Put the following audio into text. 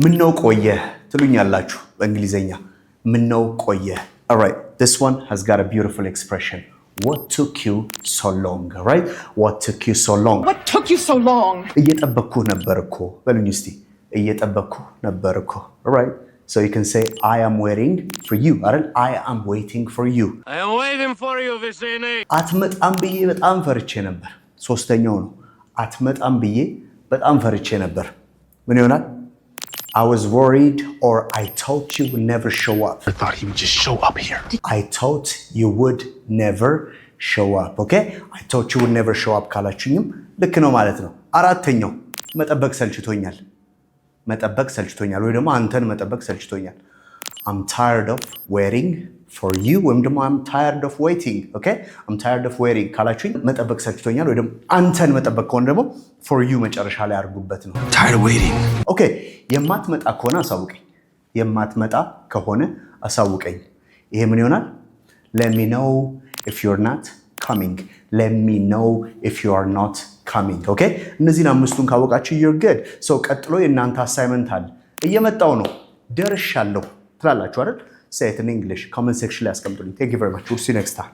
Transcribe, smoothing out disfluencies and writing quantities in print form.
ምነው ቆየ ትሉኛላችሁ በእንግሊዘኛ ምነው ቆየ all right this one has got a beautiful expression what took you so long right what took you so long እየጠበቅኩ ነበርኮ በሉኝ እስቲ እየጠበቅኩ ነበርኮ all right so you can say I am waiting for you አይደል I am waiting for you I am waiting for you Vicene አትመጣም ብዬ በጣም ፈርቼ ነበር ሶስተኛው ነው አትመጣም ብዬ በጣም ፈርቼ ነበር ምን ይሆናል I was worried or I thought you would never show up. I thought he would just show up here. I thought you would never show up. Okay? I thought you would never show up ካላችሁኝም ልክ ነው ማለት ነው። አራተኛው መጠበቅ ሰልችቶኛል ወይ ደግሞ አንተን መጠበቅ ሰልችቶኛል. I'm tired of waiting for you ወይም ደግሞ I'm tired of waiting. Okay? I'm tired of waiting ካላችሁኝ መጠበቅ ሰልችቶኛል ወይ ደግሞ አንተን መጠበቅ ከሆነ ደግሞ for you መጨረሻ ላይ አድርጉበት ነው. Tired of waiting. Okay, የማትመጣ ከሆነ አሳውቀኝ. ይሄ ምን ይሆናል? Let me know if you're not coming. Let me know if you are not coming. Okay? እነዚህን አምስቱን ካወቃችሁ you're good. So ቀጥሎ የእናንተ አሳይመንት አለ. እየመጣው ነው. ደርሻለሁ ትላላችሁ አይደል? Say it in English. Comment section ላይ አስቀምጡልኝ. Thank you very much. We'll see you next time.